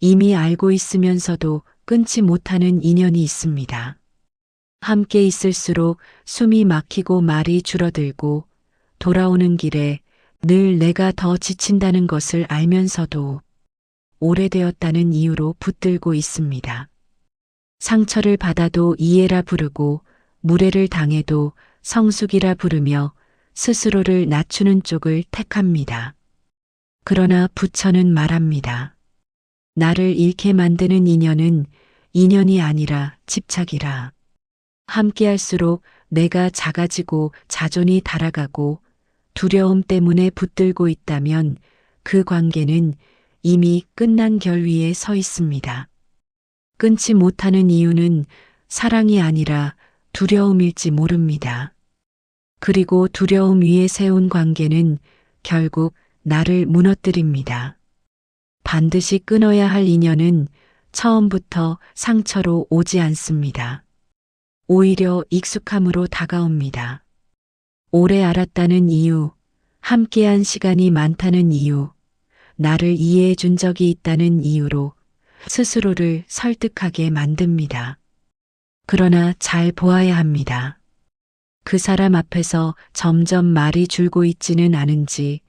이미 알고 있으면서도 끊지 못하는 인연이 있습니다. 함께 있을수록 숨이 막히고 말이 줄어들고 돌아오는 길에 늘 내가 더 지친다는 것을 알면서도 오래되었다는 이유로 붙들고 있습니다. 상처를 받아도 이해라 부르고 무례를 당해도 성숙이라 부르며 스스로를 낮추는 쪽을 택합니다. 그러나 부처는 말합니다. 나를 잃게 만드는 인연은 인연이 아니라 집착이라. 함께할수록 내가 작아지고 자존이 달아가고 두려움 때문에 붙들고 있다면 그 관계는 이미 끝난 결 위에 서 있습니다. 끊지 못하는 이유는 사랑이 아니라 두려움일지 모릅니다. 그리고 두려움 위에 세운 관계는 결국 나를 무너뜨립니다. 반드시 끊어야 할 인연은 처음부터 상처로 오지 않습니다. 오히려 익숙함으로 다가옵니다. 오래 알았다는 이유, 함께한 시간이 많다는 이유, 나를 이해해 준 적이 있다는 이유로 스스로를 설득하게 만듭니다. 그러나 잘 보아야 합니다. 그 사람 앞에서 점점 말이 줄고 있지는 않은지,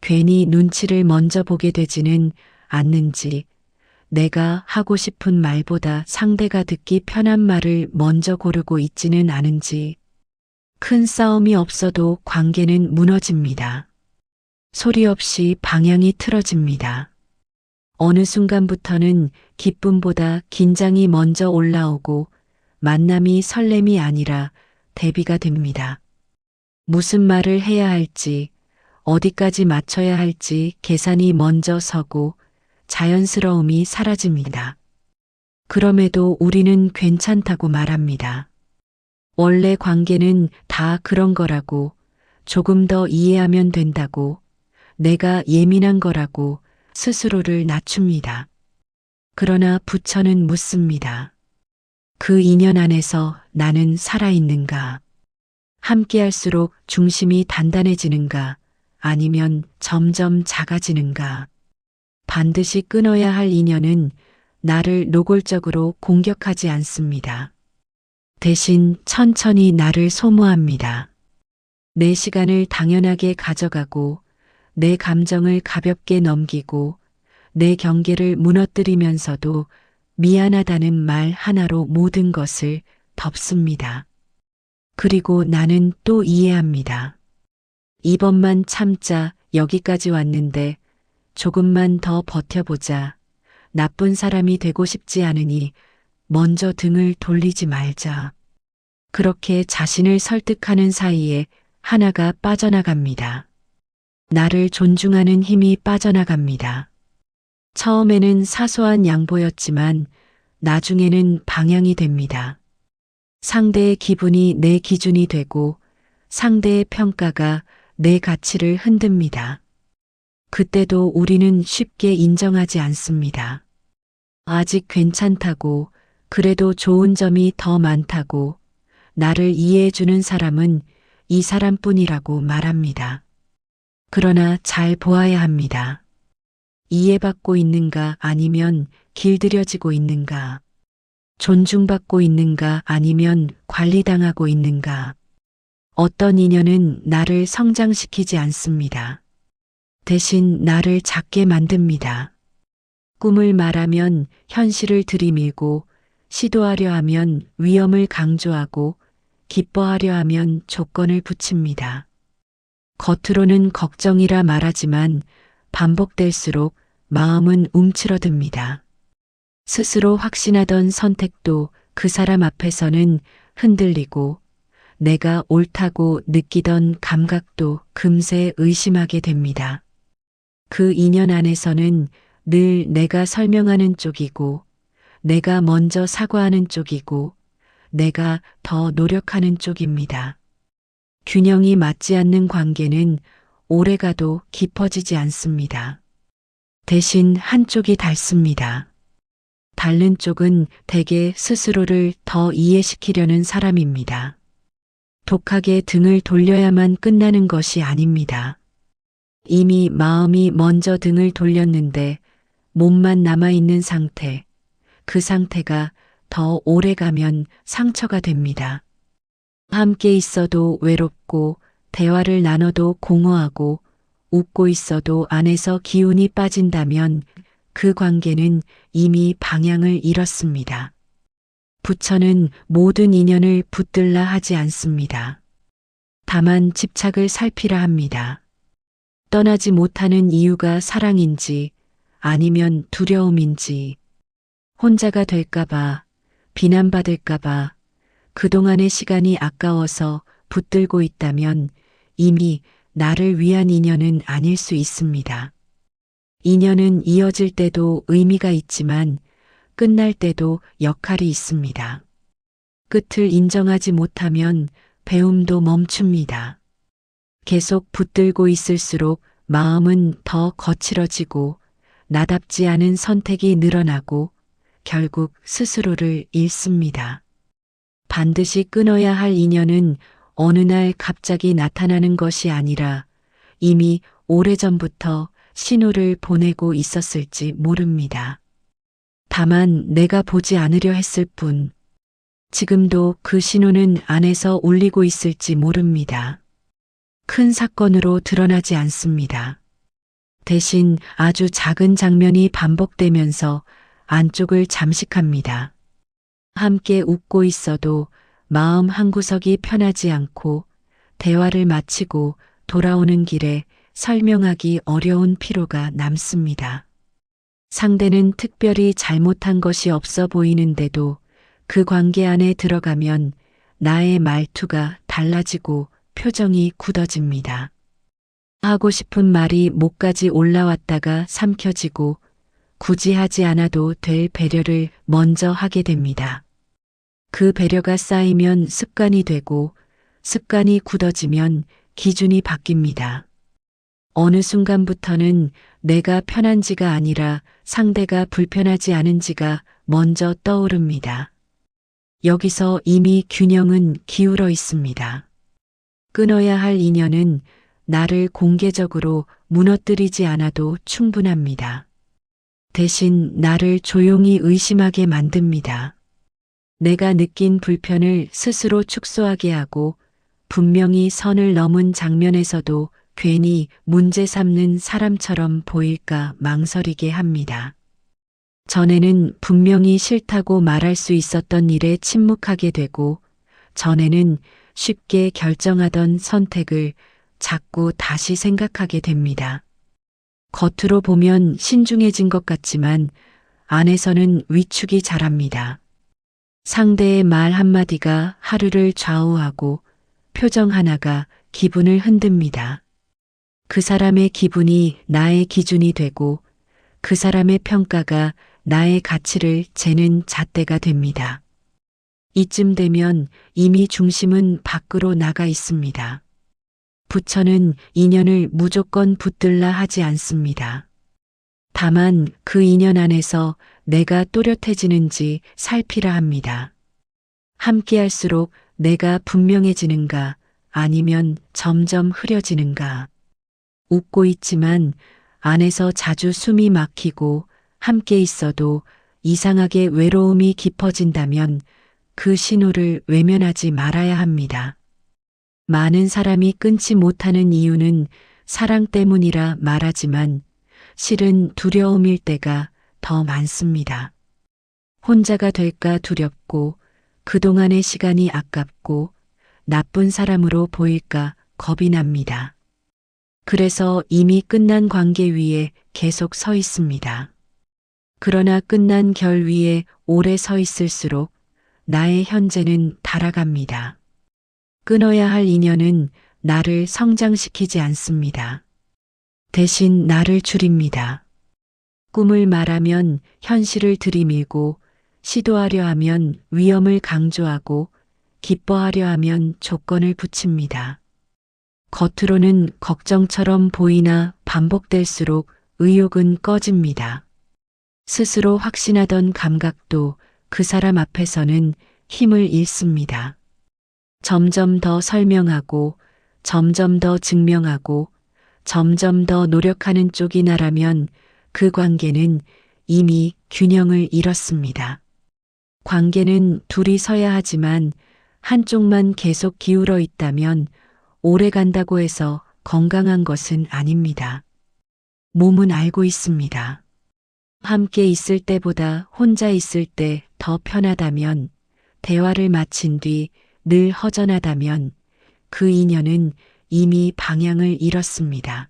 괜히 눈치를 먼저 보게 되지는 않는지, 내가 하고 싶은 말보다 상대가 듣기 편한 말을 먼저 고르고 있지는 않은지, 큰 싸움이 없어도 관계는 무너집니다. 소리 없이 방향이 틀어집니다. 어느 순간부터는 기쁨보다 긴장이 먼저 올라오고 만남이 설렘이 아니라 대비가 됩니다. 무슨 말을 해야 할지, 어디까지 맞춰야 할지 계산이 먼저 서고 자연스러움이 사라집니다. 그럼에도 우리는 괜찮다고 말합니다. 원래 관계는 다 그런 거라고, 조금 더 이해하면 된다고, 내가 예민한 거라고 스스로를 낮춥니다. 그러나 부처는 묻습니다. 그 인연 안에서 나는 살아있는가? 함께할수록 중심이 단단해지는가? 아니면 점점 작아지는가? 반드시 끊어야 할 인연은 나를 노골적으로 공격하지 않습니다. 대신 천천히 나를 소모합니다. 내 시간을 당연하게 가져가고 내 감정을 가볍게 넘기고 내 경계를 무너뜨리면서도 미안하다는 말 하나로 모든 것을 덮습니다. 그리고 나는 또 이해합니다. 이번만 참자, 여기까지 왔는데 조금만 더 버텨보자. 나쁜 사람이 되고 싶지 않으니 먼저 등을 돌리지 말자. 그렇게 자신을 설득하는 사이에 하나가 빠져나갑니다. 나를 존중하는 힘이 빠져나갑니다. 처음에는 사소한 양보였지만 나중에는 방향이 됩니다. 상대의 기분이 내 기준이 되고 상대의 평가가 내 가치를 흔듭니다. 그때도 우리는 쉽게 인정하지 않습니다. 아직 괜찮다고, 그래도 좋은 점이 더 많다고, 나를 이해해주는 사람은 이 사람뿐이라고 말합니다. 그러나 잘 보아야 합니다. 이해받고 있는가 아니면 길들여지고 있는가? 존중받고 있는가 아니면 관리당하고 있는가? 어떤 인연은 나를 성장시키지 않습니다. 대신 나를 작게 만듭니다. 꿈을 말하면 현실을 들이밀고, 시도하려 하면 위험을 강조하고, 기뻐하려 하면 조건을 붙입니다. 겉으로는 걱정이라 말하지만 반복될수록 마음은 움츠러듭니다. 스스로 확신하던 선택도 그 사람 앞에서는 흔들리고, 내가 옳다고 느끼던 감각도 금세 의심하게 됩니다. 그 인연 안에서는 늘 내가 설명하는 쪽이고, 내가 먼저 사과하는 쪽이고, 내가 더 노력하는 쪽입니다. 균형이 맞지 않는 관계는 오래가도 깊어지지 않습니다. 대신 한쪽이 닳습니다. 닳는 쪽은 대개 스스로를 더 이해시키려는 사람입니다. 독하게 등을 돌려야만 끝나는 것이 아닙니다. 이미 마음이 먼저 등을 돌렸는데 몸만 남아있는 상태, 그 상태가 더 오래 가면 상처가 됩니다. 함께 있어도 외롭고 대화를 나눠도 공허하고 웃고 있어도 안에서 기운이 빠진다면 그 관계는 이미 방향을 잃었습니다. 부처는 모든 인연을 붙들라 하지 않습니다. 다만 집착을 살피라 합니다. 떠나지 못하는 이유가 사랑인지 아니면 두려움인지, 혼자가 될까봐, 비난받을까봐, 그동안의 시간이 아까워서 붙들고 있다면 이미 나를 위한 인연은 아닐 수 있습니다. 인연은 이어질 때도 의미가 있지만 끝날 때도 역할이 있습니다. 끝을 인정하지 못하면 배움도 멈춥니다. 계속 붙들고 있을수록 마음은 더 거칠어지고 나답지 않은 선택이 늘어나고 결국 스스로를 잃습니다. 반드시 끊어야 할 인연은 어느 날 갑자기 나타나는 것이 아니라 이미 오래전부터 신호를 보내고 있었을지 모릅니다. 다만 내가 보지 않으려 했을 뿐, 지금도 그 신호는 안에서 울리고 있을지 모릅니다. 큰 사건으로 드러나지 않습니다. 대신 아주 작은 장면이 반복되면서 안쪽을 잠식합니다. 함께 웃고 있어도 마음 한구석이 편하지 않고 대화를 마치고 돌아오는 길에 설명하기 어려운 피로가 남습니다. 상대는 특별히 잘못한 것이 없어 보이는데도 그 관계 안에 들어가면 나의 말투가 달라지고 표정이 굳어집니다. 하고 싶은 말이 목까지 올라왔다가 삼켜지고 굳이 하지 않아도 될 배려를 먼저 하게 됩니다. 그 배려가 쌓이면 습관이 되고 습관이 굳어지면 기준이 바뀝니다. 어느 순간부터는 내가 편한지가 아니라 상대가 불편하지 않은지가 먼저 떠오릅니다. 여기서 이미 균형은 기울어 있습니다. 끊어야 할 인연은 나를 공개적으로 무너뜨리지 않아도 충분합니다. 대신 나를 조용히 의심하게 만듭니다. 내가 느낀 불편을 스스로 축소하게 하고 분명히 선을 넘은 장면에서도 괜히 문제 삼는 사람처럼 보일까 망설이게 합니다. 전에는 분명히 싫다고 말할 수 있었던 일에 침묵하게 되고, 전에는 쉽게 결정하던 선택을 자꾸 다시 생각하게 됩니다. 겉으로 보면 신중해진 것 같지만 안에서는 위축이 자랍니다. 상대의 말 한마디가 하루를 좌우하고 표정 하나가 기분을 흔듭니다. 그 사람의 기분이 나의 기준이 되고 그 사람의 평가가 나의 가치를 재는 잣대가 됩니다. 이쯤 되면 이미 중심은 밖으로 나가 있습니다. 부처는 인연을 무조건 붙들라 하지 않습니다. 다만 그 인연 안에서 내가 또렷해지는지 살피라 합니다. 함께할수록 내가 분명해지는가 아니면 점점 흐려지는가. 웃고 있지만 안에서 자주 숨이 막히고 함께 있어도 이상하게 외로움이 깊어진다면 그 신호를 외면하지 말아야 합니다. 많은 사람이 끊지 못하는 이유는 사랑 때문이라 말하지만 실은 두려움일 때가 더 많습니다. 혼자가 될까 두렵고 그동안의 시간이 아깝고 나쁜 사람으로 보일까 겁이 납니다. 그래서 이미 끝난 관계 위에 계속 서 있습니다. 그러나 끝난 결 위에 오래 서 있을수록 나의 현재는 달아갑니다. 끊어야 할 인연은 나를 성장시키지 않습니다. 대신 나를 줄입니다. 꿈을 말하면 현실을 들이밀고 시도하려 하면 위험을 강조하고 기뻐하려 하면 조건을 붙입니다. 겉으로는 걱정처럼 보이나 반복될수록 의욕은 꺼집니다. 스스로 확신하던 감각도 그 사람 앞에서는 힘을 잃습니다. 점점 더 설명하고 점점 더 증명하고 점점 더 노력하는 쪽이 나라면 그 관계는 이미 균형을 잃었습니다. 관계는 둘이 서야 하지만 한쪽만 계속 기울어 있다면 오래 간다고 해서 건강한 것은 아닙니다. 몸은 알고 있습니다. 함께 있을 때보다 혼자 있을 때 더 편하다면, 대화를 마친 뒤 늘 허전하다면 그 인연은 이미 방향을 잃었습니다.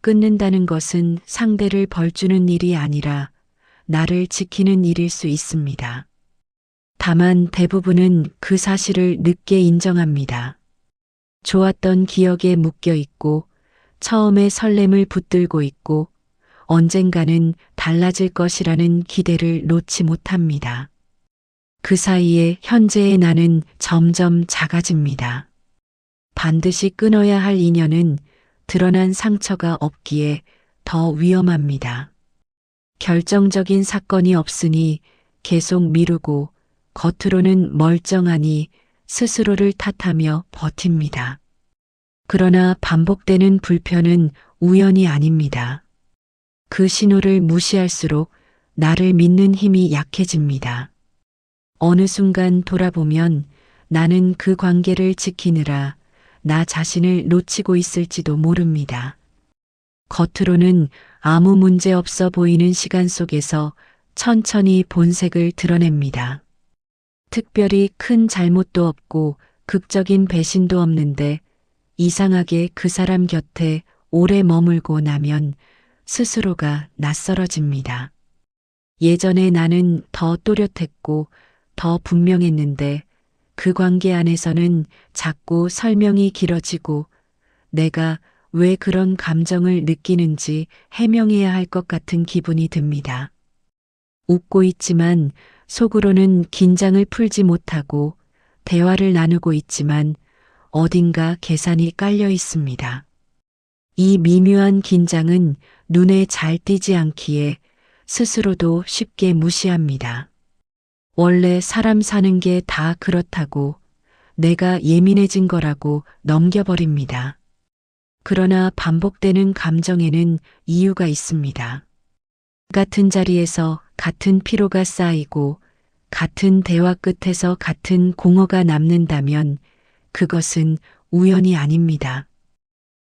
끊는다는 것은 상대를 벌주는 일이 아니라 나를 지키는 일일 수 있습니다. 다만 대부분은 그 사실을 늦게 인정합니다. 좋았던 기억에 묶여 있고 처음에 설렘을 붙들고 있고 언젠가는 달라질 것이라는 기대를 놓지 못합니다. 그 사이에 현재의 나는 점점 작아집니다. 반드시 끊어야 할 인연은 드러난 상처가 없기에 더 위험합니다. 결정적인 사건이 없으니 계속 미루고 겉으로는 멀쩡하니 스스로를 탓하며 버팁니다. 그러나 반복되는 불편은 우연이 아닙니다. 그 신호를 무시할수록 나를 믿는 힘이 약해집니다. 어느 순간 돌아보면 나는 그 관계를 지키느라 나 자신을 놓치고 있을지도 모릅니다. 겉으로는 아무 문제 없어 보이는 시간 속에서 천천히 본색을 드러냅니다. 특별히 큰 잘못도 없고 극적인 배신도 없는데 이상하게 그 사람 곁에 오래 머물고 나면 스스로가 낯설어집니다. 예전에 나는 더 또렷했고 더 분명했는데 그 관계 안에서는 자꾸 설명이 길어지고 내가 왜 그런 감정을 느끼는지 해명해야 할 것 같은 기분이 듭니다. 웃고 있지만 속으로는 긴장을 풀지 못하고 대화를 나누고 있지만 어딘가 계산이 깔려 있습니다. 이 미묘한 긴장은 눈에 잘 띄지 않기에 스스로도 쉽게 무시합니다. 원래 사람 사는 게 다 그렇다고 내가 예민해진 거라고 넘겨버립니다. 그러나 반복되는 감정에는 이유가 있습니다. 같은 자리에서 같은 피로가 쌓이고 같은 대화 끝에서 같은 공허가 남는다면 그것은 우연이 아닙니다.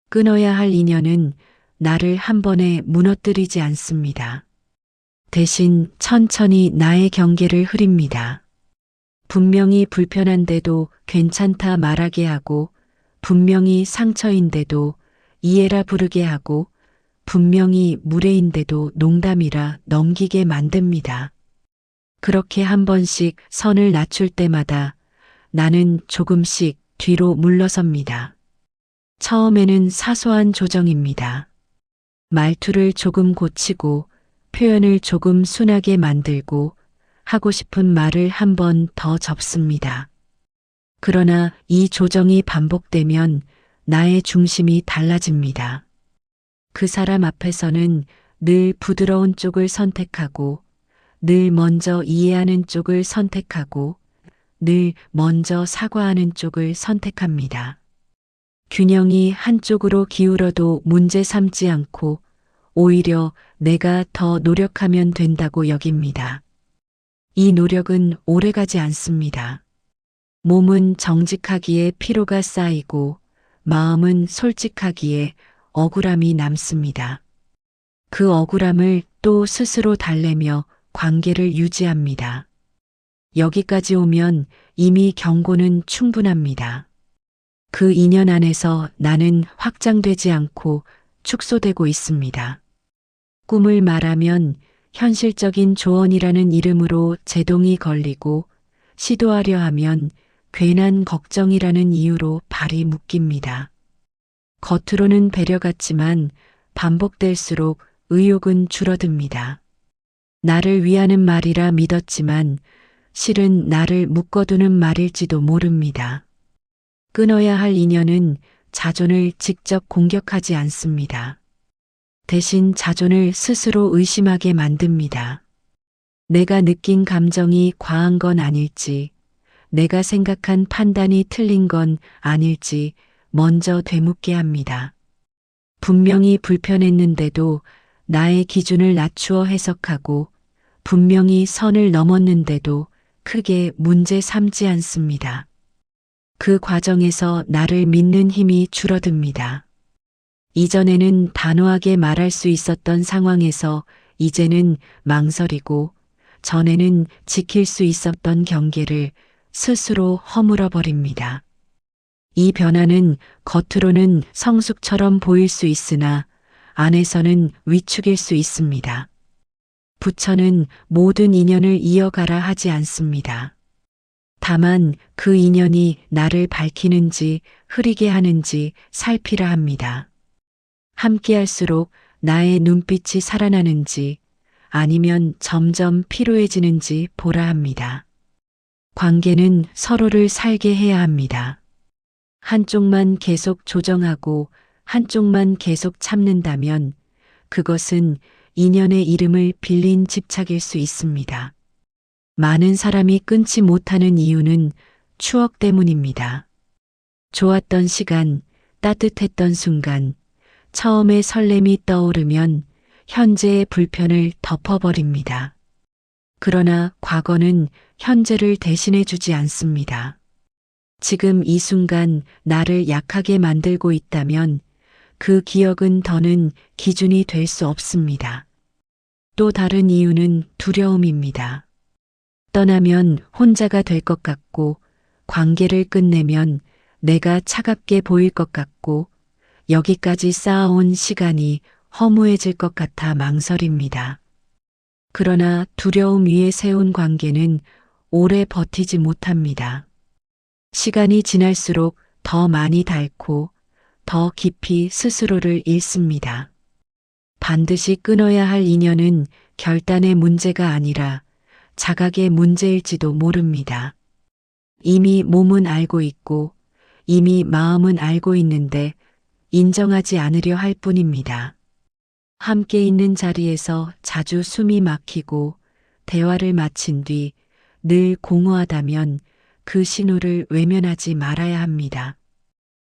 끊어야 할 인연은 나를 한 번에 무너뜨리지 않습니다. 대신 천천히 나의 경계를 흐립니다. 분명히 불편한데도 괜찮다 말하게 하고 분명히 상처인데도 이해라 부르게 하고 분명히 무례인데도 농담이라 넘기게 만듭니다. 그렇게 한 번씩 선을 낮출 때마다 나는 조금씩 뒤로 물러섭니다. 처음에는 사소한 조정입니다. 말투를 조금 고치고 표현을 조금 순하게 만들고 하고 싶은 말을 한 번 더 접습니다. 그러나 이 조정이 반복되면 나의 중심이 달라집니다. 그 사람 앞에서는 늘 부드러운 쪽을 선택하고 늘 먼저 이해하는 쪽을 선택하고 늘 먼저 사과하는 쪽을 선택합니다. 균형이 한쪽으로 기울어도 문제 삼지 않고 오히려 내가 더 노력하면 된다고 여깁니다. 이 노력은 오래가지 않습니다. 몸은 정직하기에 피로가 쌓이고 마음은 솔직하기에 억울함이 남습니다. 그 억울함을 또 스스로 달래며 관계를 유지합니다. 여기까지 오면 이미 경고는 충분합니다. 그 인연 안에서 나는 확장되지 않고 축소되고 있습니다. 꿈을 말하면 현실적인 조언이라는 이름으로 제동이 걸리고 시도하려 하면 괜한 걱정이라는 이유로 발이 묶입니다. 겉으로는 배려 같지만 반복될수록 의욕은 줄어듭니다. 나를 위하는 말이라 믿었지만 실은 나를 묶어두는 말일지도 모릅니다. 끊어야 할 인연은 자존을 직접 공격하지 않습니다. 대신 자존을 스스로 의심하게 만듭니다. 내가 느낀 감정이 과한 건 아닐지, 내가 생각한 판단이 틀린 건 아닐지 먼저 되묻게 합니다. 분명히 불편했는데도 나의 기준을 낮추어 해석하고 분명히 선을 넘었는데도 크게 문제 삼지 않습니다. 그 과정에서 나를 믿는 힘이 줄어듭니다. 이전에는 단호하게 말할 수 있었던 상황에서 이제는 망설이고 전에는 지킬 수 있었던 경계를 스스로 허물어 버립니다. 이 변화는 겉으로는 성숙처럼 보일 수 있으나 안에서는 위축일 수 있습니다. 부처는 모든 인연을 이어가라 하지 않습니다. 다만 그 인연이 나를 밝히는지 흐리게 하는지 살피라 합니다. 함께할수록 나의 눈빛이 살아나는지 아니면 점점 피로해지는지 보라 합니다. 관계는 서로를 살게 해야 합니다. 한쪽만 계속 조정하고 한쪽만 계속 참는다면 그것은 인연의 이름을 빌린 집착일 수 있습니다. 많은 사람이 끊지 못하는 이유는 추억 때문입니다. 좋았던 시간, 따뜻했던 순간, 처음의 설렘이 떠오르면 현재의 불편을 덮어버립니다. 그러나 과거는 현재를 대신해 주지 않습니다. 지금 이 순간 나를 약하게 만들고 있다면 그 기억은 더는 기준이 될 수 없습니다. 또 다른 이유는 두려움입니다. 떠나면 혼자가 될 것 같고 관계를 끝내면 내가 차갑게 보일 것 같고 여기까지 쌓아온 시간이 허무해질 것 같아 망설입니다. 그러나 두려움 위에 세운 관계는 오래 버티지 못합니다. 시간이 지날수록 더 많이 닳고 더 깊이 스스로를 잃습니다. 반드시 끊어야 할 인연은 결단의 문제가 아니라 자각의 문제일지도 모릅니다. 이미 몸은 알고 있고 이미 마음은 알고 있는데 인정하지 않으려 할 뿐입니다. 함께 있는 자리에서 자주 숨이 막히고 대화를 마친 뒤 늘 공허하다면 그 신호를 외면하지 말아야 합니다.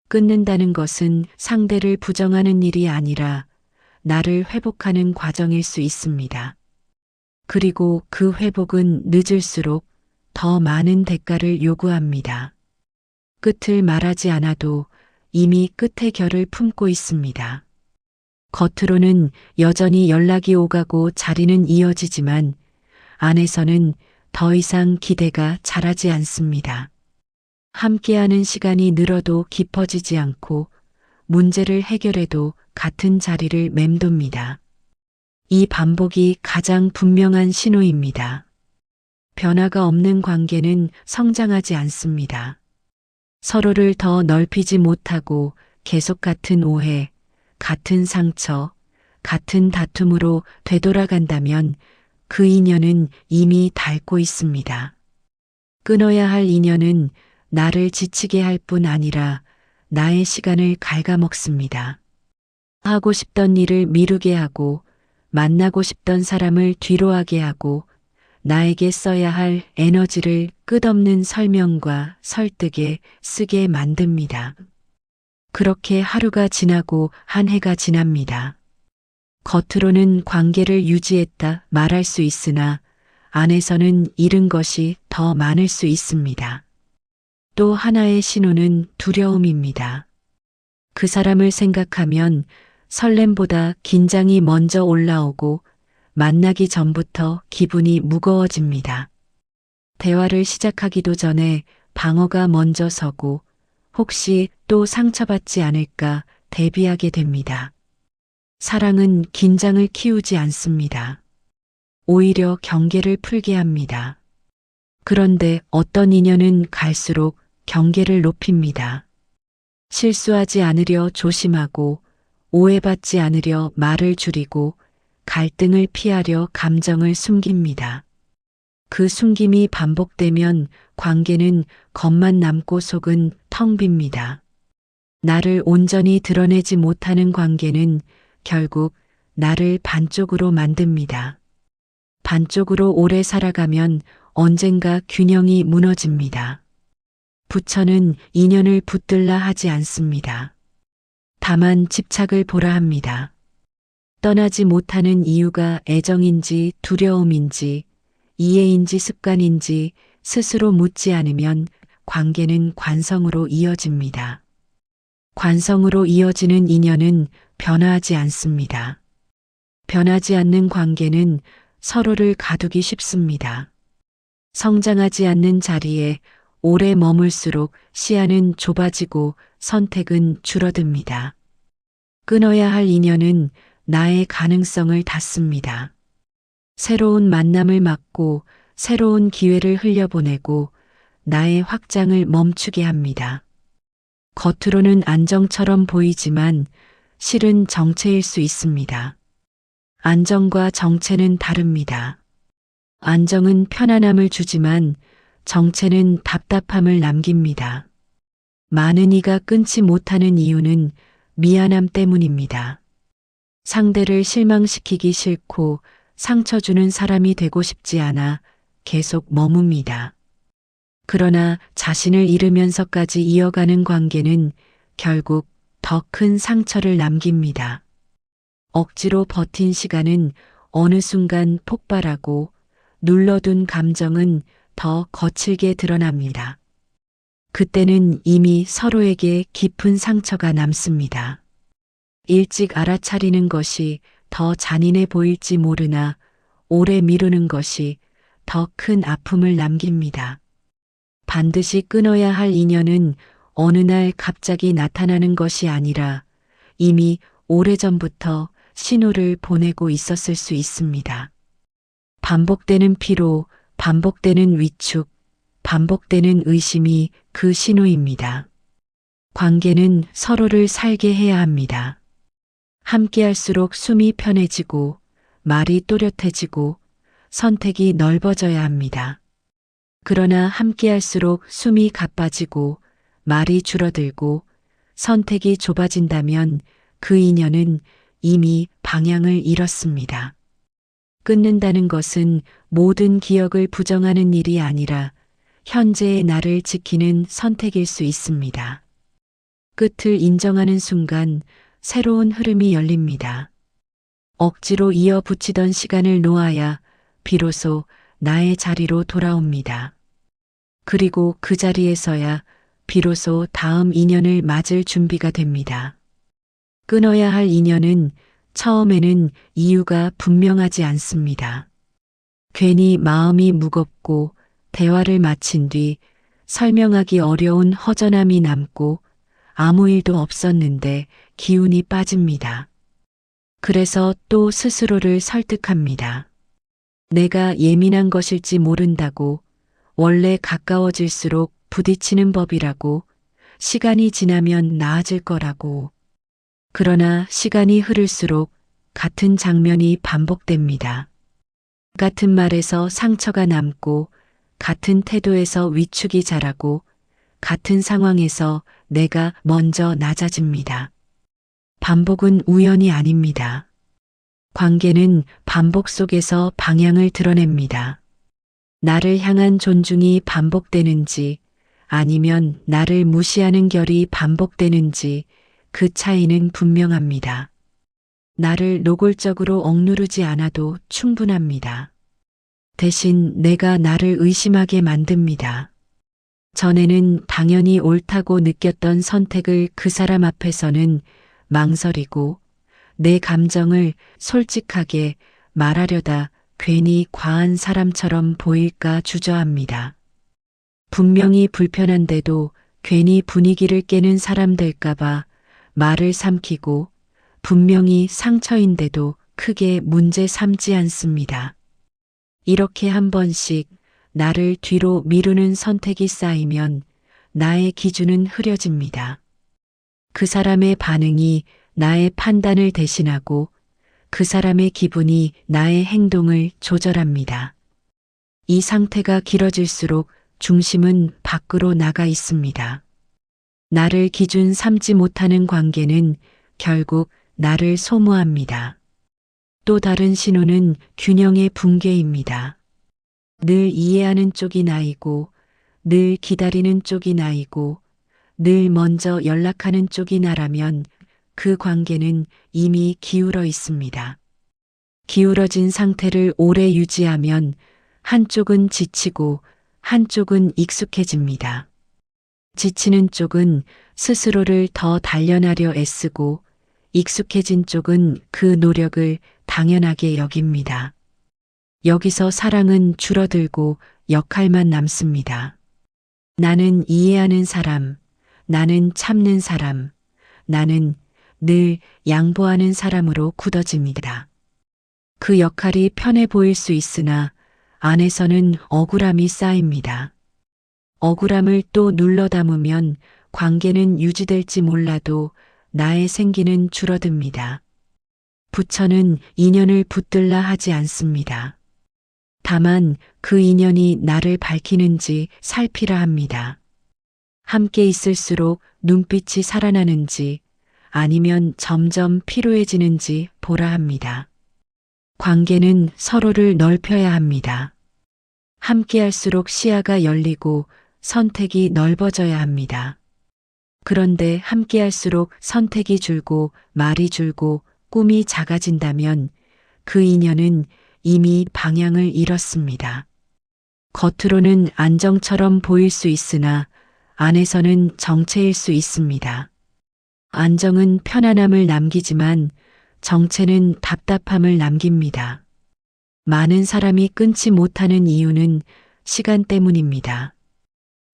끊는다는 것은 상대를 부정하는 일이 아니라 나를 회복하는 과정일 수 있습니다. 그리고 그 회복은 늦을수록 더 많은 대가를 요구합니다. 끝을 말하지 않아도 이미 끝의 결을 품고 있습니다. 겉으로는 여전히 연락이 오가고 자리는 이어지지만 안에서는 더 이상 기대가 자라지 않습니다. 함께하는 시간이 늘어도 깊어지지 않고 문제를 해결해도 같은 자리를 맴돕니다. 이 반복이 가장 분명한 신호입니다. 변화가 없는 관계는 성장하지 않습니다. 서로를 더 넓히지 못하고 계속 같은 오해, 같은 상처, 같은 다툼으로 되돌아간다면 그 인연은 이미 닳고 있습니다. 끊어야 할 인연은 나를 지치게 할 뿐 아니라 나의 시간을 갉아먹습니다. 하고 싶던 일을 미루게 하고 만나고 싶던 사람을 뒤로하게 하고 나에게 써야 할 에너지를 끝없는 설명과 설득에 쓰게 만듭니다. 그렇게 하루가 지나고 한 해가 지납니다. 겉으로는 관계를 유지했다 말할 수 있으나 안에서는 잃은 것이 더 많을 수 있습니다. 또 하나의 신호는 두려움입니다. 그 사람을 생각하면 설렘보다 긴장이 먼저 올라오고 만나기 전부터 기분이 무거워집니다. 대화를 시작하기도 전에 방어가 먼저 서고 혹시 또 상처받지 않을까 대비하게 됩니다. 사랑은 긴장을 키우지 않습니다. 오히려 경계를 풀게 합니다. 그런데 어떤 인연은 갈수록 경계를 높입니다. 실수하지 않으려 조심하고 오해받지 않으려 말을 줄이고 갈등을 피하려 감정을 숨깁니다. 그 숨김이 반복되면 관계는 겉만 남고 속은 텅 빕니다. 나를 온전히 드러내지 못하는 관계는 결국 나를 반쪽으로 만듭니다. 반쪽으로 오래 살아가면 언젠가 균형이 무너집니다. 부처는 인연을 붙들라 하지 않습니다. 다만 집착을 보라 합니다. 떠나지 못하는 이유가 애정인지 두려움인지 이해인지 습관인지 스스로 묻지 않으면 관계는 관성으로 이어집니다. 관성으로 이어지는 인연은 변화하지 않습니다. 변하지 않는 관계는 서로를 가두기 쉽습니다. 성장하지 않는 자리에 오래 머물수록 시야는 좁아지고 선택은 줄어듭니다. 끊어야 할 인연은 나의 가능성을 닫습니다. 새로운 만남을 막고 새로운 기회를 흘려보내고 나의 확장을 멈추게 합니다. 겉으로는 안정처럼 보이지만 실은 정체일 수 있습니다. 안정과 정체는 다릅니다. 안정은 편안함을 주지만 정체는 답답함을 남깁니다. 많은 이가 끊지 못하는 이유는 미안함 때문입니다. 상대를 실망시키기 싫고 상처 주는 사람이 되고 싶지 않아 계속 머뭅니다. 그러나 자신을 잃으면서까지 이어가는 관계는 결국 더 큰 상처를 남깁니다. 억지로 버틴 시간은 어느 순간 폭발하고 눌러둔 감정은 더 거칠게 드러납니다. 그때는 이미 서로에게 깊은 상처가 남습니다. 일찍 알아차리는 것이 더 잔인해 보일지 모르나 오래 미루는 것이 더 큰 아픔을 남깁니다. 반드시 끊어야 할 인연은 어느 날 갑자기 나타나는 것이 아니라 이미 오래전부터 신호를 보내고 있었을 수 있습니다. 반복되는 피로, 반복되는 위축, 반복되는 의심이 그 신호입니다. 관계는 서로를 살게 해야 합니다. 함께할수록 숨이 편해지고 말이 또렷해지고 선택이 넓어져야 합니다. 그러나 함께할수록 숨이 가빠지고 말이 줄어들고 선택이 좁아진다면 그 인연은 이미 방향을 잃었습니다. 끊는다는 것은 모든 기억을 부정하는 일이 아니라 현재의 나를 지키는 선택일 수 있습니다. 끝을 인정하는 순간 새로운 흐름이 열립니다. 억지로 이어붙이던 시간을 놓아야 비로소 나의 자리로 돌아옵니다. 그리고 그 자리에서야 비로소 다음 인연을 맞을 준비가 됩니다. 끊어야 할 인연은 처음에는 이유가 분명하지 않습니다. 괜히 마음이 무겁고 대화를 마친 뒤 설명하기 어려운 허전함이 남고 아무 일도 없었는데 기운이 빠집니다. 그래서 또 스스로를 설득합니다. 내가 예민한 것일지 모른다고, 원래 가까워질수록 부딪히는 법이라고, 시간이 지나면 나아질 거라고. 그러나 시간이 흐를수록 같은 장면이 반복됩니다. 같은 말에서 상처가 남고, 같은 태도에서 위축이 자라고, 같은 상황에서 내가 먼저 낮아집니다. 반복은 우연이 아닙니다. 관계는 반복 속에서 방향을 드러냅니다. 나를 향한 존중이 반복되는지 아니면 나를 무시하는 결이 반복되는지 그 차이는 분명합니다. 나를 노골적으로 억누르지 않아도 충분합니다. 대신 내가 나를 의심하게 만듭니다. 전에는 당연히 옳다고 느꼈던 선택을 그 사람 앞에서는 망설이고 내 감정을 솔직하게 말하려다 괜히 과한 사람처럼 보일까 주저합니다. 분명히 불편한데도 괜히 분위기를 깨는 사람 될까봐 말을 삼키고 분명히 상처인데도 크게 문제 삼지 않습니다. 이렇게 한 번씩 나를 뒤로 미루는 선택이 쌓이면 나의 기준은 흐려집니다. 그 사람의 반응이 나의 판단을 대신하고 그 사람의 기분이 나의 행동을 조절합니다. 이 상태가 길어질수록 중심은 밖으로 나가 있습니다. 나를 기준 삼지 못하는 관계는 결국 나를 소모합니다. 또 다른 신호는 균형의 붕괴입니다. 늘 이해하는 쪽이 나이고, 늘 기다리는 쪽이 나이고, 늘 먼저 연락하는 쪽이 나라면 그 관계는 이미 기울어 있습니다. 기울어진 상태를 오래 유지하면 한쪽은 지치고 한쪽은 익숙해집니다. 지치는 쪽은 스스로를 더 단련하려 애쓰고 익숙해진 쪽은 그 노력을 당연하게 여깁니다. 여기서 사랑은 줄어들고 역할만 남습니다. 나는 이해하는 사람, 나는 참는 사람, 나는 늘 양보하는 사람으로 굳어집니다. 그 역할이 편해 보일 수 있으나 안에서는 억울함이 쌓입니다. 억울함을 또 눌러 담으면 관계는 유지될지 몰라도 나의 생기는 줄어듭니다. 부처는 인연을 붙들라 하지 않습니다. 다만 그 인연이 나를 밝히는지 살피라 합니다. 함께 있을수록 눈빛이 살아나는지 아니면 점점 피로해지는지 보라 합니다. 관계는 서로를 넓혀야 합니다. 함께할수록 시야가 열리고 선택이 넓어져야 합니다. 그런데 함께할수록 선택이 줄고 말이 줄고 꿈이 작아진다면 그 인연은 이미 방향을 잃었습니다. 겉으로는 안정처럼 보일 수 있으나 안에서는 정체일 수 있습니다. 안정은 편안함을 남기지만 정체는 답답함을 남깁니다. 많은 사람이 끊지 못하는 이유는 시간 때문입니다.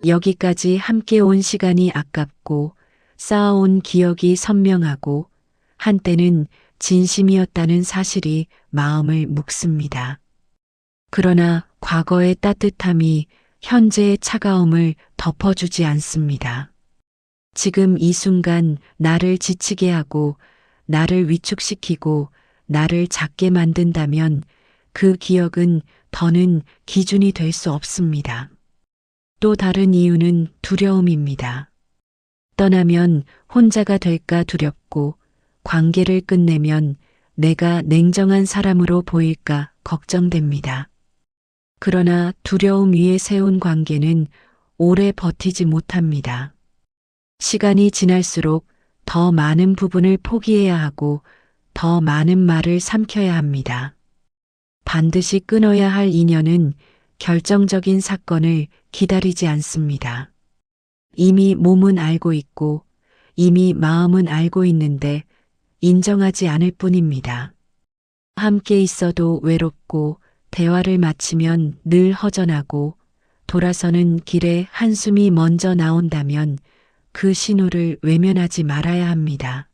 여기까지 함께 온 시간이 아깝고 쌓아온 기억이 선명하고 한때는 진심이었다는 사실이 마음을 묶습니다. 그러나 과거의 따뜻함이 현재의 차가움을 덮어주지 않습니다. 지금 이 순간 나를 지치게 하고 나를 위축시키고 나를 작게 만든다면 그 기억은 더는 기준이 될 수 없습니다. 또 다른 이유는 두려움입니다. 떠나면 혼자가 될까 두렵고 관계를 끝내면 내가 냉정한 사람으로 보일까 걱정됩니다. 그러나 두려움 위에 세운 관계는 오래 버티지 못합니다. 시간이 지날수록 더 많은 부분을 포기해야 하고 더 많은 말을 삼켜야 합니다. 반드시 끊어야 할 인연은 결정적인 사건을 기다리지 않습니다. 이미 몸은 알고 있고 이미 마음은 알고 있는데 인정하지 않을 뿐입니다. 함께 있어도 외롭고 대화를 마치면 늘 허전하고 돌아서는 길에 한숨이 먼저 나온다면 그 신호를 외면하지 말아야 합니다.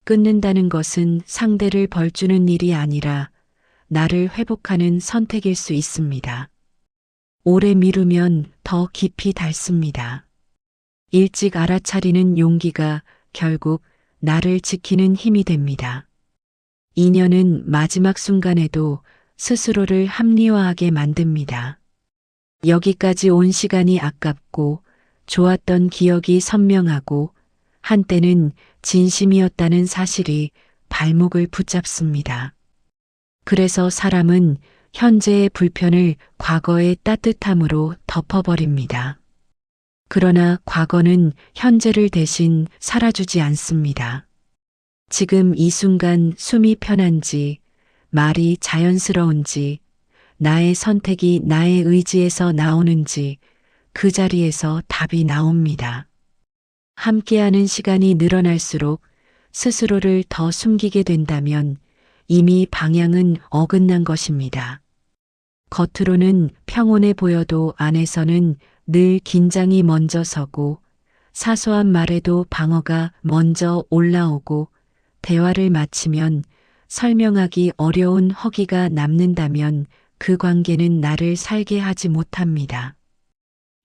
끊는다는 것은 상대를 벌주는 일이 아니라 나를 회복하는 선택일 수 있습니다. 오래 미루면 더 깊이 닳습니다. 일찍 알아차리는 용기가 결국 나를 지키는 힘이 됩니다. 인연은 마지막 순간에도 스스로를 합리화하게 만듭니다. 여기까지 온 시간이 아깝고 좋았던 기억이 선명하고 한때는 진심이었다는 사실이 발목을 붙잡습니다. 그래서 사람은 현재의 불편을 과거의 따뜻함으로 덮어버립니다. 그러나 과거는 현재를 대신 살아주지 않습니다. 지금 이 순간 숨이 편한지, 말이 자연스러운지, 나의 선택이 나의 의지에서 나오는지 그 자리에서 답이 나옵니다. 함께하는 시간이 늘어날수록 스스로를 더 숨기게 된다면 이미 방향은 어긋난 것입니다. 겉으로는 평온해 보여도 안에서는 늘 긴장이 먼저 서고 사소한 말에도 방어가 먼저 올라오고 대화를 마치면 설명하기 어려운 허기가 남는다면 그 관계는 나를 살게 하지 못합니다.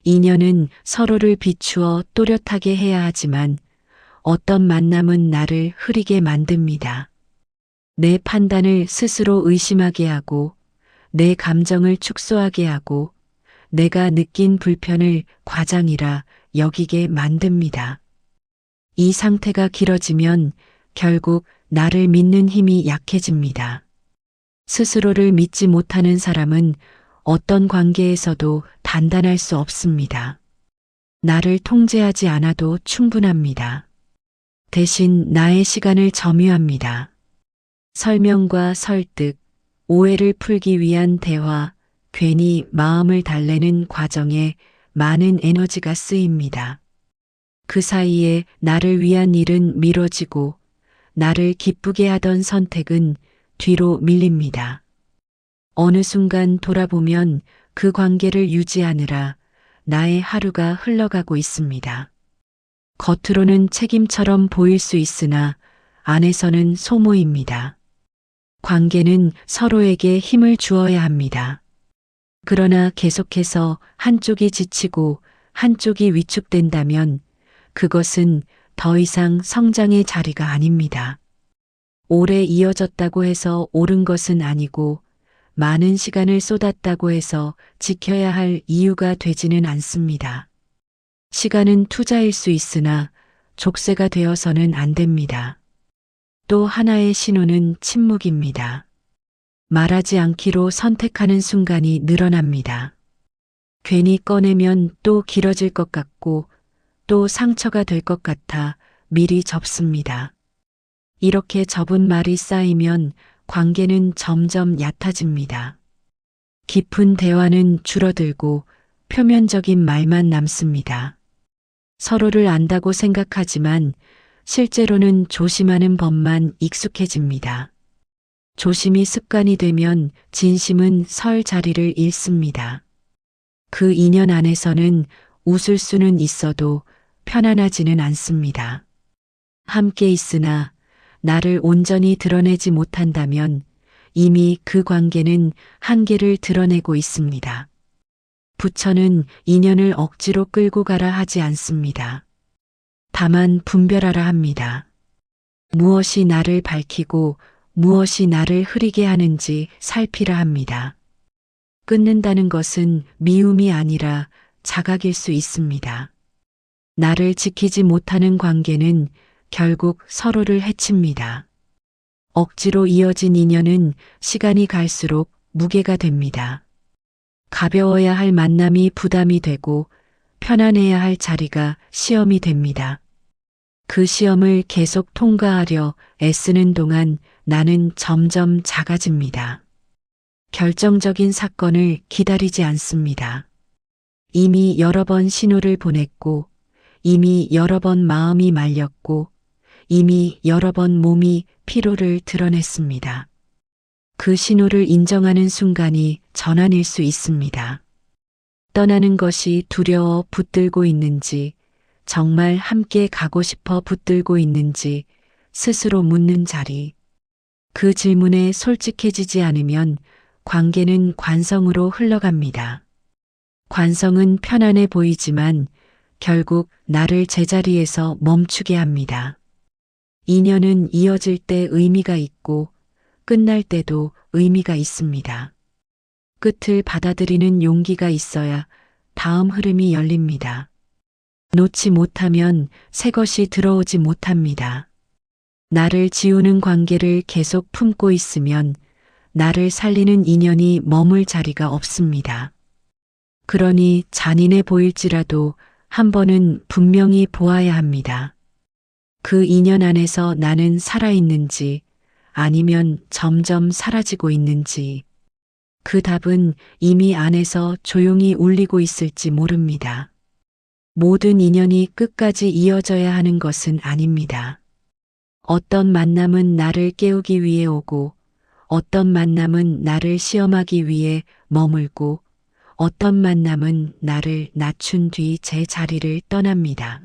인연은 서로를 비추어 또렷하게 해야 하지만 어떤 만남은 나를 흐리게 만듭니다. 내 판단을 스스로 의심하게 하고 내 감정을 축소하게 하고 내가 느낀 불편을 과장이라 여기게 만듭니다. 이 상태가 길어지면 결국 나를 믿는 힘이 약해집니다. 스스로를 믿지 못하는 사람은 어떤 관계에서도 단단할 수 없습니다. 나를 통제하지 않아도 충분합니다. 대신 나의 시간을 점유합니다. 설명과 설득, 오해를 풀기 위한 대화, 괜히 마음을 달래는 과정에 많은 에너지가 쓰입니다. 그 사이에 나를 위한 일은 미뤄지고 나를 기쁘게 하던 선택은 뒤로 밀립니다. 어느 순간 돌아보면 그 관계를 유지하느라 나의 하루가 흘러가고 있습니다. 겉으로는 책임처럼 보일 수 있으나 안에서는 소모입니다. 관계는 서로에게 힘을 주어야 합니다. 그러나 계속해서 한쪽이 지치고 한쪽이 위축된다면 그것은 더 이상 성장의 자리가 아닙니다. 오래 이어졌다고 해서 옳은 것은 아니고 많은 시간을 쏟았다고 해서 지켜야 할 이유가 되지는 않습니다. 시간은 투자일 수 있으나 족쇄가 되어서는 안 됩니다. 또 하나의 신호는 침묵입니다. 말하지 않기로 선택하는 순간이 늘어납니다. 괜히 꺼내면 또 길어질 것 같고 또 상처가 될 것 같아 미리 접습니다. 이렇게 접은 말이 쌓이면 관계는 점점 얕아집니다. 깊은 대화는 줄어들고 표면적인 말만 남습니다. 서로를 안다고 생각하지만 실제로는 조심하는 법만 익숙해집니다. 조심이 습관이 되면 진심은 설 자리를 잃습니다. 그 인연 안에서는 웃을 수는 있어도 편안하지는 않습니다. 함께 있으나 나를 온전히 드러내지 못한다면 이미 그 관계는 한계를 드러내고 있습니다. 부처는 인연을 억지로 끌고 가라 하지 않습니다. 다만 분별하라 합니다. 무엇이 나를 밝히고 무엇이 나를 흐리게 하는지 살피라 합니다. 끊는다는 것은 미움이 아니라 자각일 수 있습니다. 나를 지키지 못하는 관계는 결국 서로를 해칩니다. 억지로 이어진 인연은 시간이 갈수록 무게가 됩니다. 가벼워야 할 만남이 부담이 되고 편안해야 할 자리가 시험이 됩니다. 그 시험을 계속 통과하려 애쓰는 동안 나는 점점 작아집니다. 결정적인 사건을 기다리지 않습니다. 이미 여러 번 신호를 보냈고 이미 여러 번 마음이 말렸고 이미 여러 번 몸이 피로를 드러냈습니다. 그 신호를 인정하는 순간이 전환일 수 있습니다. 떠나는 것이 두려워 붙들고 있는지 정말 함께 가고 싶어 붙들고 있는지 스스로 묻는 자리. 그 질문에 솔직해지지 않으면 관계는 관성으로 흘러갑니다. 관성은 편안해 보이지만 결국 나를 제자리에서 멈추게 합니다. 인연은 이어질 때 의미가 있고 끝날 때도 의미가 있습니다. 끝을 받아들이는 용기가 있어야 다음 흐름이 열립니다. 놓지 못하면 새 것이 들어오지 못합니다. 나를 지우는 관계를 계속 품고 있으면 나를 살리는 인연이 머물 자리가 없습니다. 그러니 잔인해 보일지라도 한 번은 분명히 보아야 합니다. 그 인연 안에서 나는 살아있는지 아니면 점점 사라지고 있는지 그 답은 이미 안에서 조용히 울리고 있을지 모릅니다. 모든 인연이 끝까지 이어져야 하는 것은 아닙니다. 어떤 만남은 나를 깨우기 위해 오고 어떤 만남은 나를 시험하기 위해 머물고 어떤 만남은 나를 낮춘 뒤 제 자리를 떠납니다.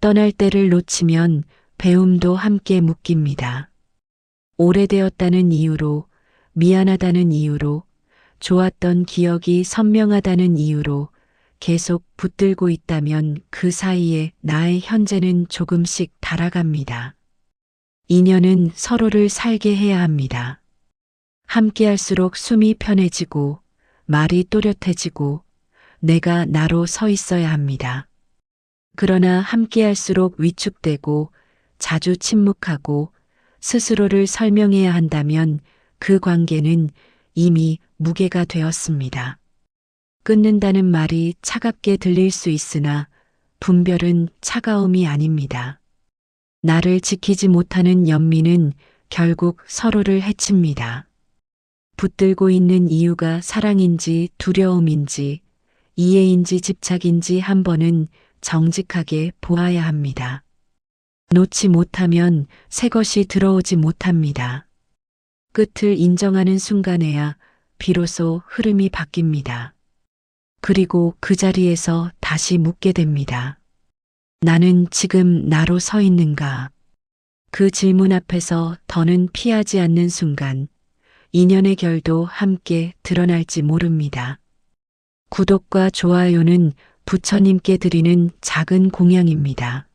떠날 때를 놓치면 배움도 함께 묶입니다. 오래되었다는 이유로, 미안하다는 이유로, 좋았던 기억이 선명하다는 이유로 계속 붙들고 있다면 그 사이에 나의 현재는 조금씩 달아갑니다. 인연은 서로를 살게 해야 합니다. 함께할수록 숨이 편해지고 말이 또렷해지고 내가 나로 서 있어야 합니다. 그러나 함께할수록 위축되고 자주 침묵하고 스스로를 설명해야 한다면 그 관계는 이미 무게가 되었습니다. 끊는다는 말이 차갑게 들릴 수 있으나 분별은 차가움이 아닙니다. 나를 지키지 못하는 연민은 결국 서로를 해칩니다. 붙들고 있는 이유가 사랑인지 두려움인지 이해인지 집착인지 한 번은 정직하게 보아야 합니다. 놓지 못하면 새 것이 들어오지 못합니다. 끝을 인정하는 순간에야 비로소 흐름이 바뀝니다. 그리고 그 자리에서 다시 묻게 됩니다. 나는 지금 나로 서 있는가? 그 질문 앞에서 더는 피하지 않는 순간 인연의 결도 함께 드러날지 모릅니다. 구독과 좋아요는 부처님께 드리는 작은 공양입니다.